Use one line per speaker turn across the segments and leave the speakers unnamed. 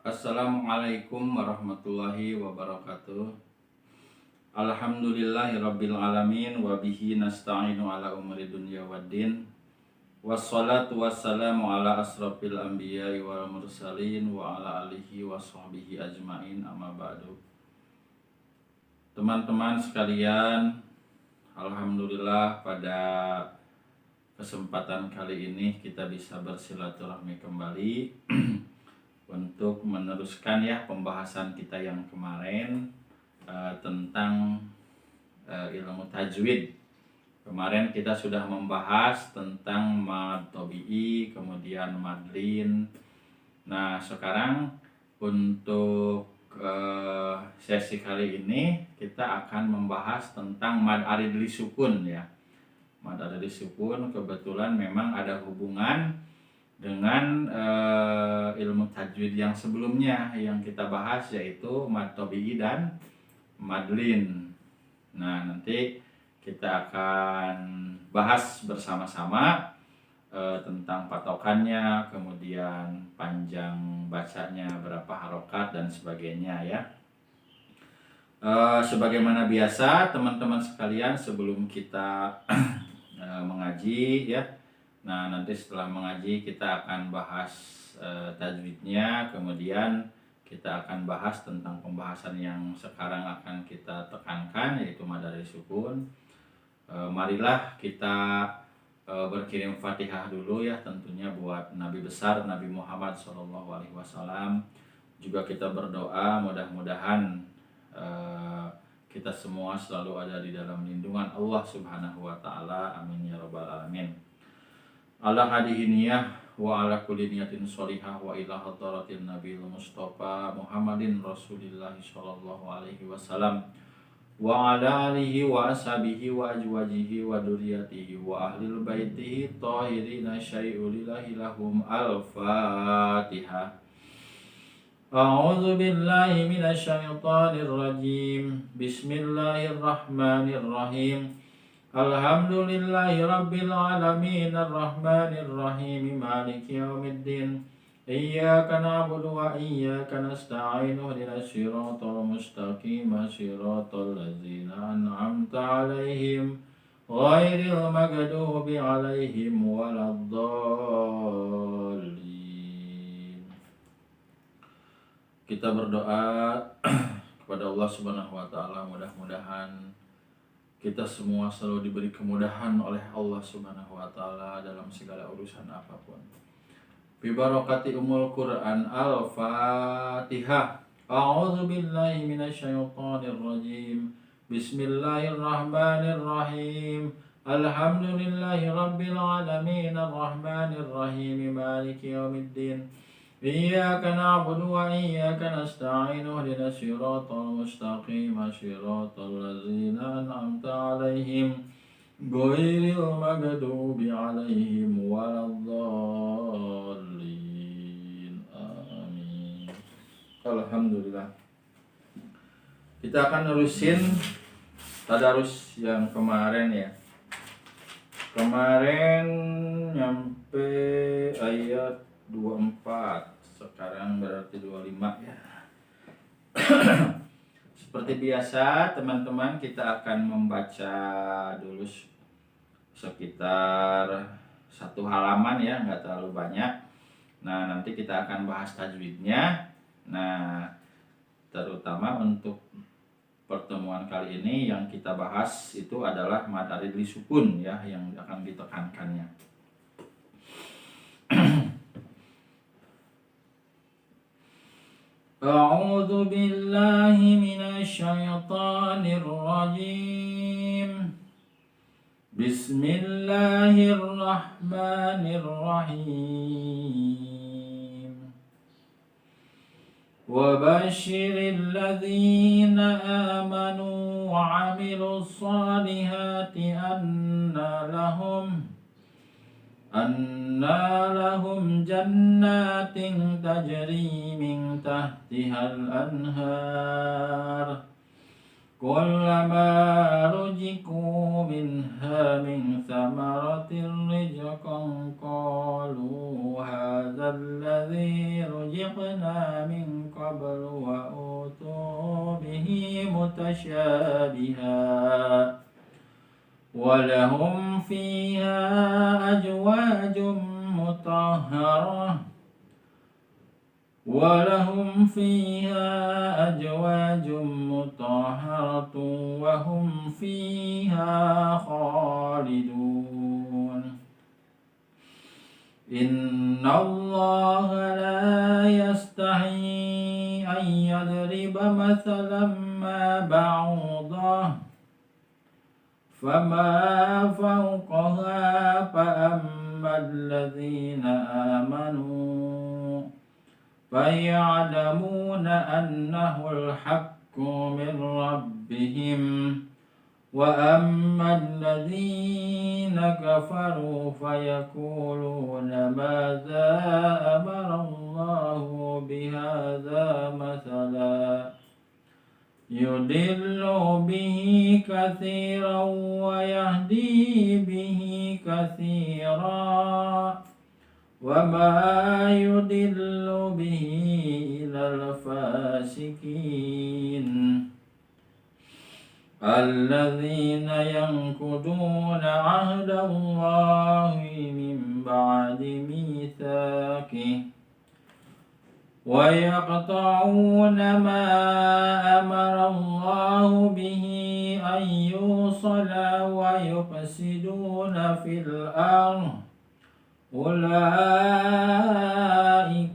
Assalamualaikum warahmatullahi wabarakatuh. Alhamdulillahirabbil alamin wa bihi nasta'inu ala umuri dunya waddin. Wassalatu wassalamu ala asrafil anbiya'i wal mursalin wa ala alihi wa sahbihi ajmain, amma ba'du. Teman-teman sekalian, alhamdulillah pada kesempatan kali ini kita bisa bersilaturahmi kembali untuk meneruskan ya pembahasan kita yang kemarin tentang ilmu tajwid. Kemarin kita sudah membahas tentang mad tabi'i, kemudian madlin. Nah, sekarang untuk sesi kali ini kita akan membahas tentang mad aridli sukun ya. Mad aridli sukun kebetulan memang ada hubungan dengan ilmu tajwid yang sebelumnya yang kita bahas, yaitu mad tabi'i dan madlin. Nah, nanti kita akan bahas bersama-sama tentang patokannya, kemudian panjang bacanya berapa harokat dan sebagainya ya. Sebagaimana biasa teman-teman sekalian, sebelum kita mengaji ya, nah nanti setelah mengaji kita akan bahas tajwidnya, kemudian kita akan bahas tentang pembahasan yang sekarang akan kita tekankan, yaitu mad aridli sukun. Marilah kita berkirim Fatihah dulu ya, tentunya buat Nabi besar Nabi Muhammad SAW. Juga kita berdoa mudah-mudahan kita semua selalu ada di dalam lindungan Allah Subhanahu wa taala. Amin ya rabbal alamin. Ala hadihi niyah wa ala kulli niyatin sholihah wa ila hadratin Nabil Mustafa Muhammadin Rasulillah sallallahu alaihi wasallam wa ala alihi wa ashabihi wa ajwajihi wa duriyatihi wa ahlil baitihi tahirina syai'ulillahi lahum. Al-Fatihah. A'udzu billahi minasy syaithanir rajim. Bismillahirrahmanirrahim. Alhamdulillahi rabbil alamin arrahmanir rahim maliki yaumiddin. Iyyaka na'budu wa iyyaka nasta'in ihdinas siratal mustaqim siratal ladzina an'amta 'alaihim ghairil maghdubi 'alaihim waladdallin. Kita berdoa kepada Allah Subhanahu wa taala, mudah-mudahan kita semua selalu diberi kemudahan oleh Allah Subhanahu wa taala dalam segala urusan apapun. Bi barakati umul Quran. Al-Fatihah. A'udzu billahi minasy syaithanir rajim. Bismillahirrahmanirrahim. Alhamdulillahi rabbil alamin arrahmanir rahim maliki yaumiddin. Iyyaka na'budu wa iyyaka nasta'in ihdinas siratal mustaqim siratal ladzina an'amta 'alaihim ghairil maghdubi 'alaihim waladdallin. Amin. Alhamdulillah. Kita akan nerusin tadarus yang kemarin ya. Kemarin nyampe ayat 24, sekarang berarti 25 ya. Seperti biasa teman-teman, kita akan membaca dulu sekitar satu halaman ya, nggak terlalu banyak. Nah, nanti kita akan bahas tajwidnya. Nah, terutama untuk pertemuan kali ini yang kita bahas itu adalah mad aridli sukun ya, yang akan ditekankannya. A'udzu billahi minasy syaithanir rajim. Bismillahirrahmanirrahim. Wa basyiril ladzina amanu wa 'amilus shalihati anna lahum jannatin tajri min tahtihal anhar كلما رزقوا منها من ثمرة رزقا قالوا هذا الذي رزقنا من قبل وأوتوا به متشابها ولهم فيها أزواج مطهرة وهم فيها خالدون إن الله لا يستحي أن يضرب مثلا ما بعوضة فما فوقها فأما الذين آمنوا فيعلمون أنه الحق من ربهم وأما الذين كفروا فيقولون ماذا أمر الله بهذا مثلا يضل به كثيرا ويهدي به كثيرا وما يضل به إلا الفاسقين الذين ينقضون عهد الله من بعد ميثاقه ويقطعون ما أمر الله به أن يوصل ويفسدون في الأرض أولئك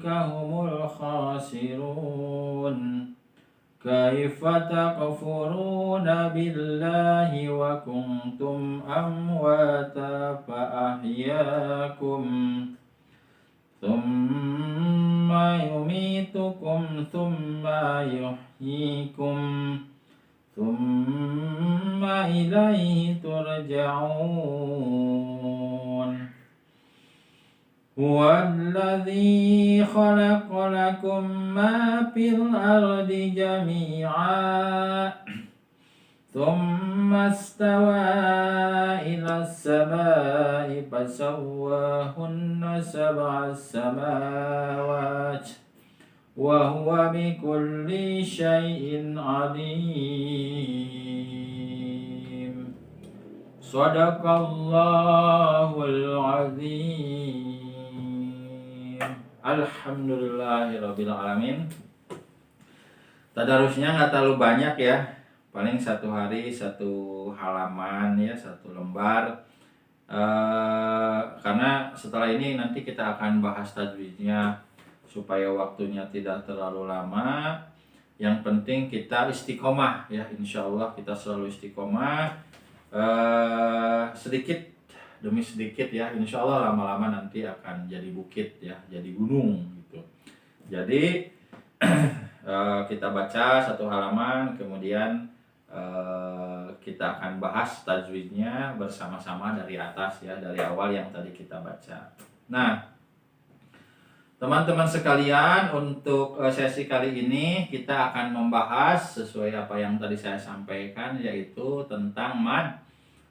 هم الخاسرون كيف تكفرون بالله وكنتم أمواتا فأحياكم ثم يميتكم ثم يحييكم ثم إليه ترجعون هو الذي خلق لكم ما في الأرض جميعا ثم استوى إلى السماء فسواهن سبع سماوات وهو بكل شيء عليم صدق الله العظيم. Alhamdulillahirrabbilalamin. Tadarusnya nggak terlalu banyak ya, paling satu hari satu halaman ya, satu lembar. Karena setelah ini nanti kita akan bahas tajwidnya supaya waktunya tidak terlalu lama. Yang penting kita istiqomah ya, insya Allah kita selalu istiqomah, sedikit demi sedikit ya, insya Allah lama-lama nanti akan jadi bukit ya, jadi gunung gitu. Jadi kita baca satu halaman, kemudian kita akan bahas tajwidnya bersama-sama dari atas ya, dari awal yang tadi kita baca. Nah, teman-teman sekalian, untuk sesi kali ini kita akan membahas sesuai apa yang tadi saya sampaikan, yaitu tentang mad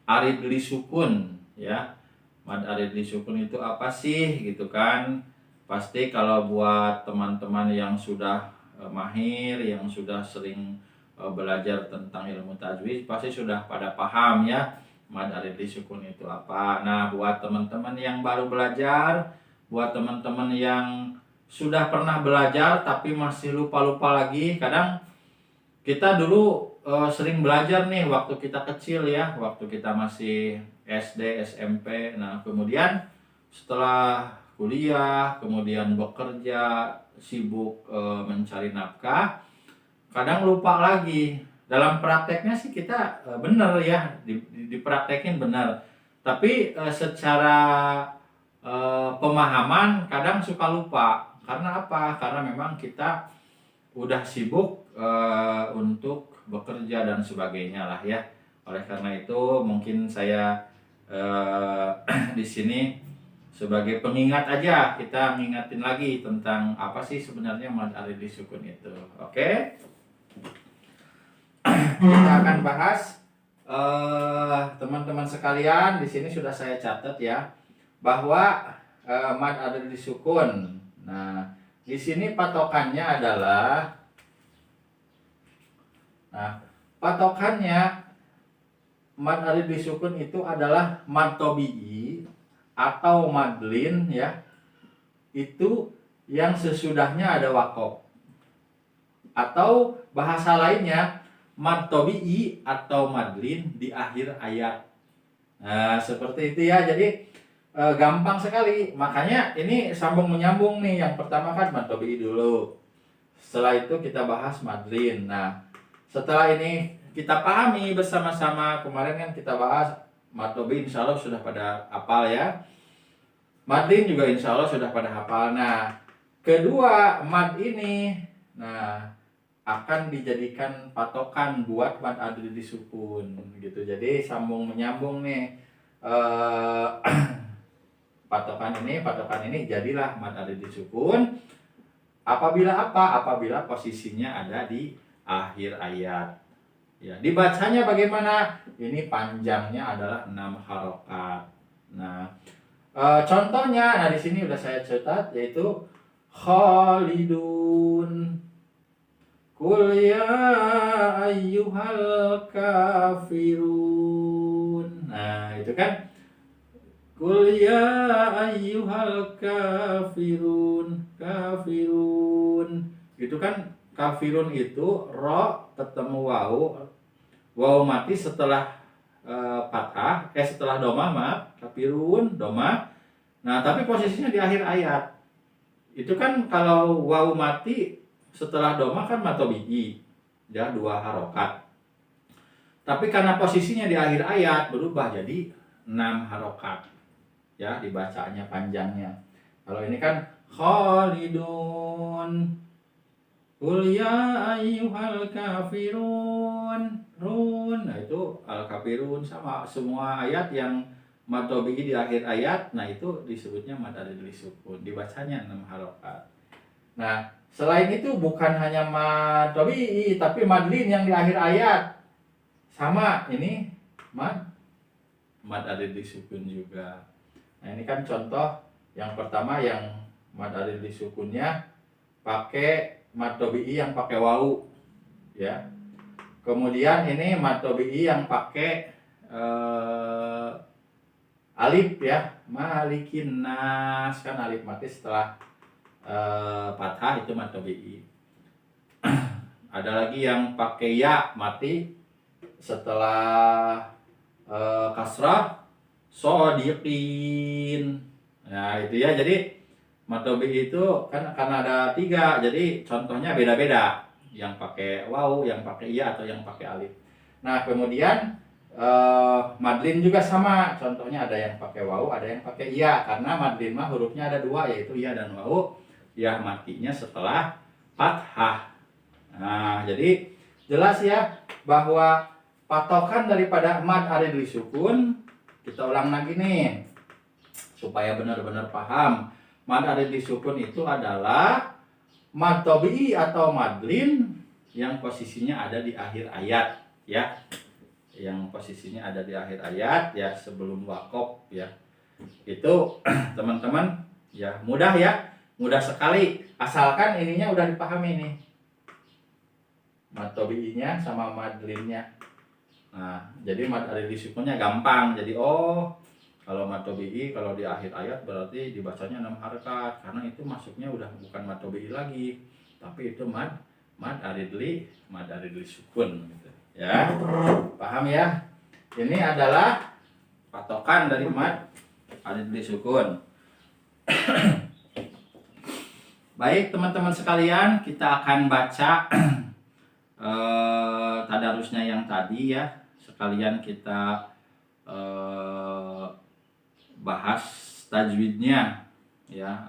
arid li sukun ya. Mad arid li sukun itu apa sih gitu kan? Pasti kalau buat teman-teman yang sudah mahir, yang sudah sering belajar tentang ilmu tajwid, pasti sudah pada paham ya mad arid li sukun itu apa. Nah, buat teman-teman yang baru belajar, buat teman-teman yang sudah pernah belajar tapi masih lupa-lupa lagi, kadang kita dulu sering belajar nih waktu kita kecil ya, waktu kita masih SD, SMP. Nah, kemudian setelah kuliah, kemudian bekerja, sibuk mencari nafkah, kadang lupa lagi. Dalam prakteknya sih kita benar ya, dipraktekin benar. Tapi secara pemahaman kadang suka lupa. Karena apa? Karena memang kita udah sibuk untuk bekerja dan sebagainya lah ya. Oleh karena itu mungkin saya di sini sebagai pengingat aja, kita ngingatin lagi tentang apa sih sebenarnya mad arid li sukun itu. Oke? kita akan bahas teman-teman sekalian, di sini sudah saya catat ya, bahwa mad adil disukun. Nah, di sini patokannya adalah, patokannya mad adil disukun itu adalah mad tobi'i atau madlin ya, itu yang sesudahnya ada wakof, atau bahasa lainnya mad tobi'i atau madlin di akhir ayat. Nah, seperti itu ya. Jadi gampang sekali. Makanya ini sambung menyambung nih. Yang pertama kan mad tobi'i dulu. Setelah itu kita bahas madlin. Nah, setelah ini kita pahami bersama-sama. Kemarin kan kita bahas mad tobi'i, insya Allah sudah pada hafal ya. Madlin juga insya Allah sudah pada hafal. Nah, kedua mad ini, akan dijadikan patokan buat mad adil disukun gitu. Jadi sambung menyambung nih, patokan ini jadilah mad adil disukun apabila apabila posisinya ada di akhir ayat ya. Dibacanya bagaimana? Ini panjangnya adalah 6 harokat. Nah, contohnya, di sini udah saya catat, yaitu Khalidun, Qul ya ayyuhal kafirun. Nah, itu kan Qul ya ayyuhal kafirun. Itu kan kafirun itu ro ketemu waw mati setelah fathah, setelah domah, kafirun domah. Nah, tapi posisinya di akhir ayat. Itu kan kalau waw mati setelah doma kan mad tobi'i ya, 2 harokat. Tapi karena posisinya di akhir ayat berubah jadi 6 harokat ya, dibacanya panjangnya. Kalau ini kan Khalidun, Qul ya ayyuhal kafirun, Nah, itu al kafirun sama semua ayat yang mad tobi'i di akhir ayat. Nah, itu disebutnya mad adil disukun, dibacanya 6 harokat. Nah, selain itu bukan hanya mad tobi'i, tapi madlin yang di akhir ayat sama ini mad adil disukun juga. Nah, ini kan contoh yang pertama yang mad adil disukunnya pakai mad tobi'i yang pakai wawu ya. Kemudian ini mad tobi'i yang pakai alif ya, malikin nas, kan alif mati setelah fathah itu mad tobi'i. Ada lagi yang pakai ya mati setelah kasrah, shodiqin. Nah, itu ya. Jadi mad tobi'i itu kan karena ada 3, jadi contohnya beda-beda, yang pakai waw, yang pakai ya, atau yang pakai alif. Nah, kemudian madlin juga sama, contohnya ada yang pakai waw, ada yang pakai ya. Karena madlin mah hurufnya ada 2, yaitu ya dan waw. Ya matinya setelah fathah. Nah, jadi jelas ya bahwa patokan daripada mad adil disukun, kita ulang lagi nih supaya benar-benar paham. Mad adil disukun itu adalah mad tobi'i atau madlin yang posisinya ada di akhir ayat ya. Yang posisinya ada di akhir ayat ya, sebelum wakof ya. Itu teman-teman ya, mudah ya. Mudah sekali, asalkan ininya udah dipahami nih, mad tobi'inya sama madlinnya. Nah, jadi mad adil disukunnya gampang. Jadi kalau mad tobi'i kalau di akhir ayat berarti dibacanya 6 harokat, karena itu masuknya udah bukan mad tobi'i lagi, tapi itu mad adil disukun gitu ya. Paham ya? Ini adalah patokan dari mad adil disukun. Baik teman-teman sekalian, kita akan baca tadarusnya yang tadi ya. Sekalian kita bahas tajwidnya ya,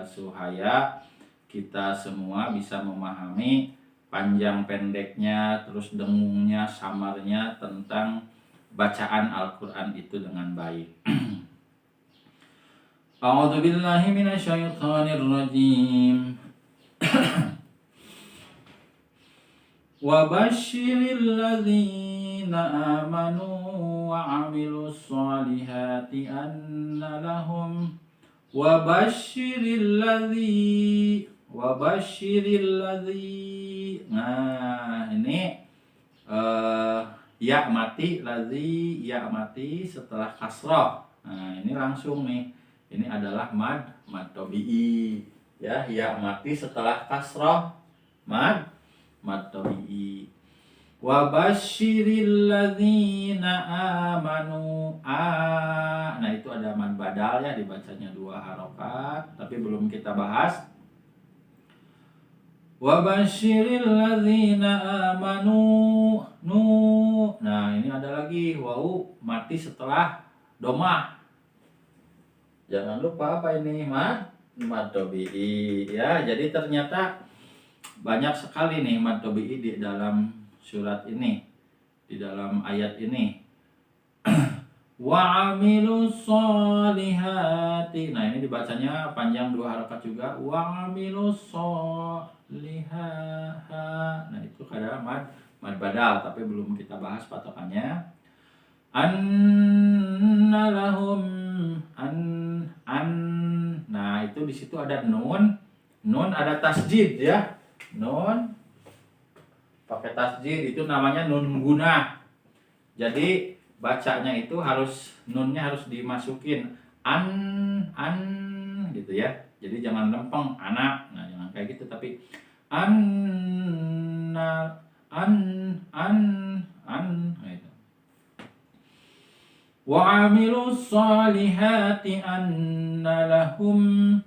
supaya kita semua bisa memahami panjang pendeknya, terus dengungnya, samarnya tentang bacaan Al-Quran itu dengan baik. A'udzu billahi minasyaitonir rajim. Wa basyiril ladzina amanu wa 'amilus solihati anna lahum wa basyiril ladzi. Nah, ini ya mati ladzi, ya mati setelah kasroh. Nah, ini langsung nih. Ini adalah mad tabi'i. Ya mati setelah kasroh, mad tabi'i. Wa basyiril ladzina amanu. Nah, itu ada mad badal ya, dibacanya 2 harokat, tapi belum kita bahas. Wa basyiril ladzina amanu. Nah, ini ada lagi wau mati setelah domah. Jangan lupa apa ini? Mad tabi'i ya. Jadi ternyata banyak sekali nih mad tabi'i di dalam surat ini, di dalam ayat ini. Wa 'amilus solihati. Nah, ini dibacanya panjang 2 harakat juga. Wa 'amilus solihat. Nah, itu kadang mad badal, tapi belum kita bahas patokannya. Anna lahum Nah, itu di situ ada nun ada tasjid ya. Nun pakai tasjid itu namanya nun gunah. Jadi bacanya itu nunnya harus dimasukin an gitu ya. Jadi jangan lempeng anak. Nah, jangan kayak gitu, tapi gitu. Wa 'amilus solihati anna lahum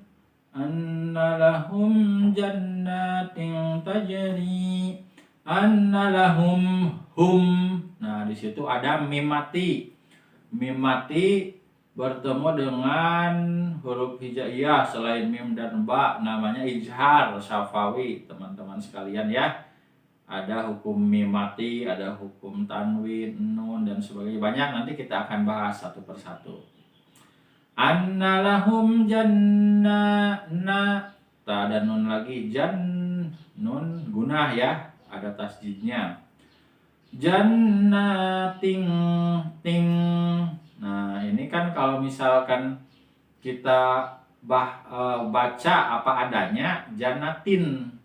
jannatin tajri anna lahum hum. Nah, di situ ada mim mati. Mim mati bertemu dengan huruf hijaiyah selain mim dan ba, namanya ijhar syafawi, teman-teman sekalian ya. Ada hukum mim mati, ada hukum tanwin, nun dan sebagainya. Banyak, nanti kita akan bahas satu persatu. Anna lahum tak ada nun lagi, nun gunah ya, ada tasjidnya. Jannating ting. Nah, ini kan kalau misalkan kita baca apa adanya, jannatin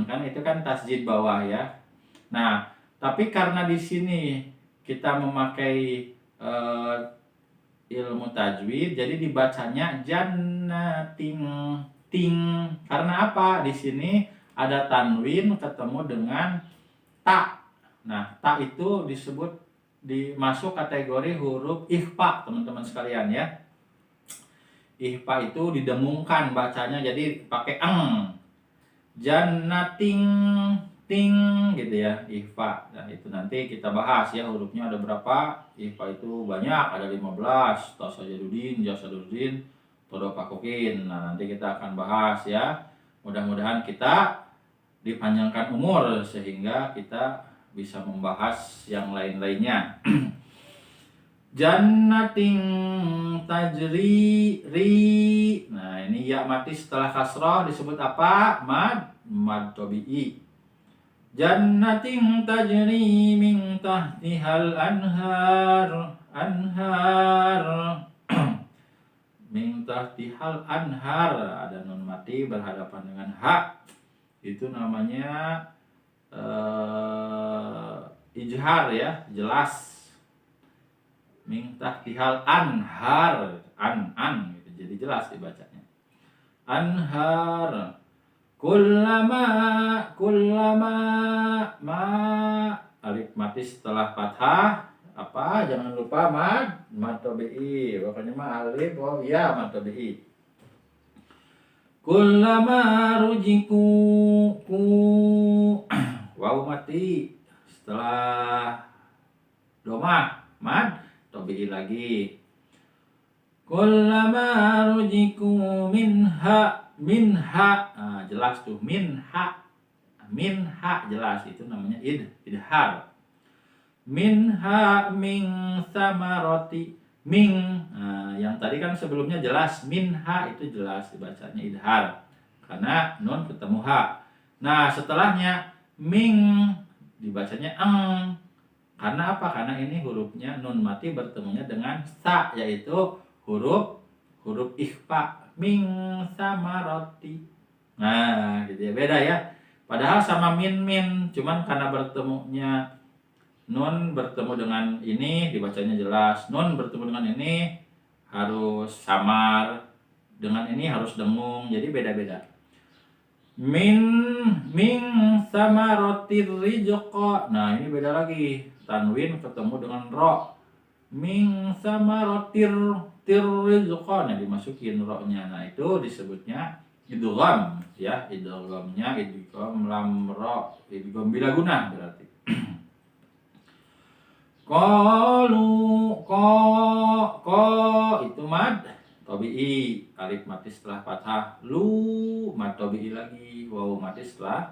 kan itu kan tasjid bawah ya. Nah, tapi karena di sini kita memakai ilmu tajwid, jadi dibacanya jannating ting. Karena apa? Di sini ada tanwin ketemu dengan ta. Nah, ta itu masuk kategori huruf ikhfa, teman-teman sekalian ya. Ikhfa itu didengungkan bacanya, jadi pakai jannating ting gitu ya, ikhfa. Nah, itu nanti kita bahas ya, hurufnya ada berapa. Ikhfa itu banyak, ada 15. Tasajudin, jasadudin, todopakokin. Nah, nanti kita akan bahas ya. Mudah-mudahan kita dipanjangkan umur sehingga kita bisa membahas yang lain-lainnya. Jannating tajri ri. Nah, ini ya mati setelah kasroh disebut apa? Mad tabi'i. Jannating tajri min tahtihal anhar. Min tahtihal anhar. Ada nun mati berhadapan dengan ha. Itu namanya ijhar ya, jelas. Min tahtihal anhar, gitu. Jadi jelas dibacanya. Anhar. Kullama ma alif mati setelah fathah apa? Jangan lupa mad tabi'i. Pokoknya alif ya mad tabi'i. Kullama rujiku waw mati setelah domah mad tabi'i lagi. Kullama rujiku minha. Nah, jelas tuh minha jelas, itu namanya idhar. Minha min samaroti nah, yang tadi kan sebelumnya jelas minha, itu jelas dibacanya idhar karena nun ketemu ha. Nah, setelahnya Ming dibacanya eng. Karena apa? Karena ini hurufnya nun mati bertemunya dengan sa, yaitu huruf ikhfa. Ming sama roti. Nah, gitu ya. Beda ya. Padahal sama min, cuman karena bertemunya nun bertemu dengan ini dibacanya jelas. Nun bertemu dengan ini harus samar. Dengan ini harus dengung. Jadi beda-beda. Min sama roti rizqa. Nah, ini beda lagi. Tanwin ketemu dengan ro. Min sama roti rizqa. Nah, dimasukin ro-nya. Nah, itu disebutnya idgham ya. Idghamnya idgham lam ro. Idgham bila guna berarti. Ko itu mad tabi'i, alif mati setelah fathah. Lu mad tabi'i lagi, waw mati setelah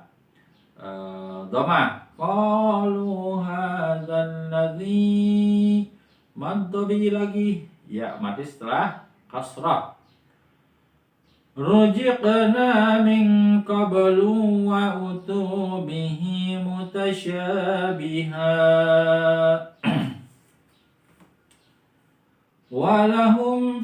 dhamma. Qalu hadzal ladzi, mad tabi'i lagi, ya mati setelah kasrah. Rujiqna min qablu wa utubihi mutasyabiha. Walahum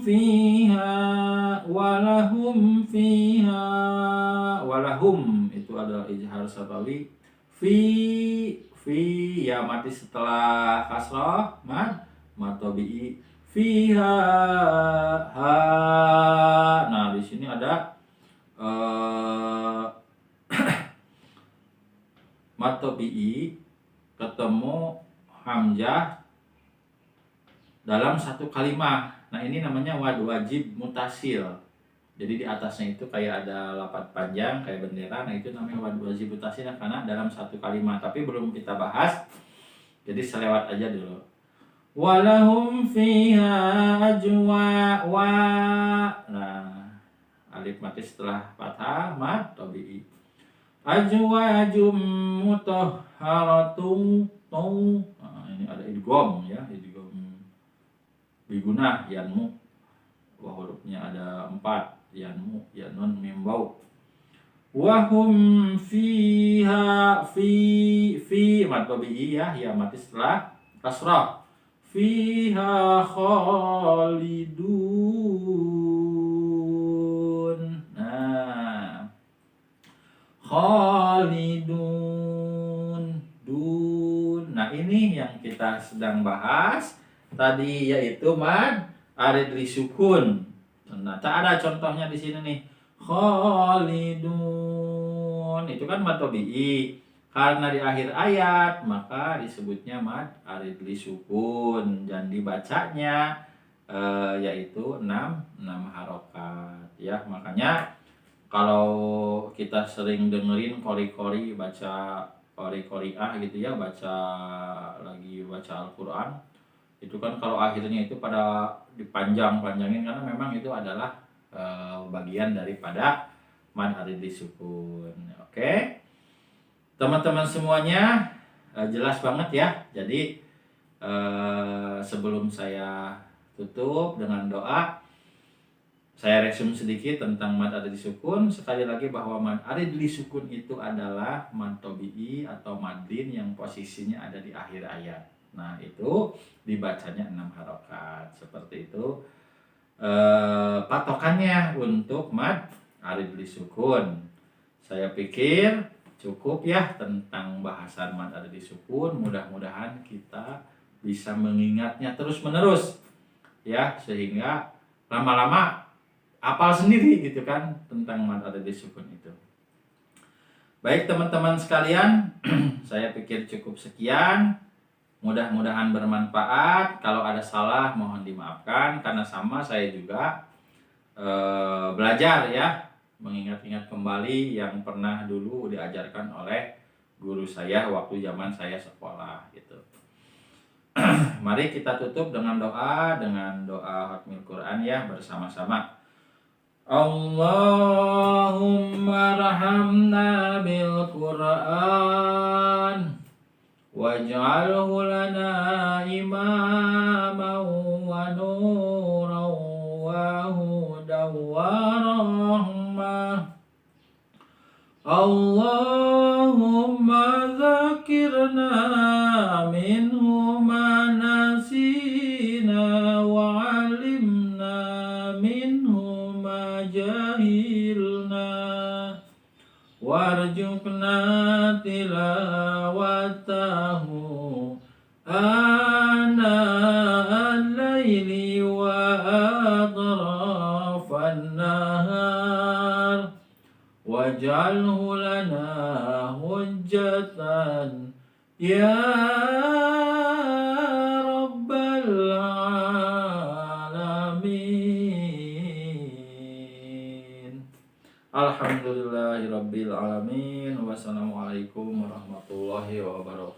itu adalah ijhar sabawi. Fi ya mati setelah kasrah mad tabi'i. Fiha ha. Nah, di sini ada mad tabi'i ketemu hamzah dalam satu kalimat. Nah, ini namanya wajib mutasil. Jadi di atasnya itu kayak ada lapat panjang kayak bendera. Nah, itu namanya wajib mutasil karena dalam satu kalimat. Tapi belum kita bahas. Jadi selewat aja dulu. Walahum fiha ajwa wa. Nah, alif mati setelah fathah mad tabi'i. Ajwajum mutahharatun. Nah, ini ada idgham ya, idgham biguna yanmu. Wah, hurufnya ada 4. Yanmu, yanun, mim, waw. Wahum fiha fi mad tabi'i ya mati setelah kasrah. Fiha khalidun. Nah, khalidun dun. Nah, ini yang kita sedang bahas tadi, yaitu mad arid li sukun. Nah, ada contohnya di sini nih. Khalidun itu kan mad tabi'i. Karena di akhir ayat maka disebutnya mad arid li sukun dan dibacanya yaitu 6 harokat ya. Makanya kalau kita sering dengerin kori-kori baca kori-koriah gitu ya, baca Al-Qur'an, itu kan kalau akhirnya itu pada dipanjangin karena memang itu adalah bagian daripada mad arid li sukun. Oke. Teman-teman semuanya jelas banget ya. Jadi sebelum saya tutup dengan doa, saya resume sedikit tentang mad arid li sukun. Sekali lagi bahwa mad arid li sukun itu adalah mad tabi'i atau madlin yang posisinya ada di akhir ayat. Nah, itu dibacanya 6 harokat. Seperti itu patokannya untuk mad arid li sukun. Saya pikir cukup ya tentang bahasan mad arid li sukun. Mudah-mudahan kita bisa mengingatnya terus-menerus ya, sehingga lama-lama hafal sendiri gitu kan tentang mad arid li sukun itu. Baik teman-teman sekalian, saya pikir cukup sekian. Mudah-mudahan bermanfaat. Kalau ada salah mohon dimaafkan, karena sama saya juga belajar ya, mengingat-ingat kembali yang pernah dulu diajarkan oleh guru saya waktu zaman saya sekolah gitu. Mari kita tutup dengan doa Khatmil Quran ya bersama-sama. Allahumma rahamna bil Quran waj'alhu lana imaman wa nuran wa hudan wa rahmah. Allahumma ذكرنا منه ما نسينا وعلمنا منه ما جهلنا وارزقنا تلاوته آناء الليل وأطراف النهار واجعله لنا حجة يا رب العالمين. Alhamdulillahirabbil alamin. Wassalamualaikum warahmatullahi wabarakatuh.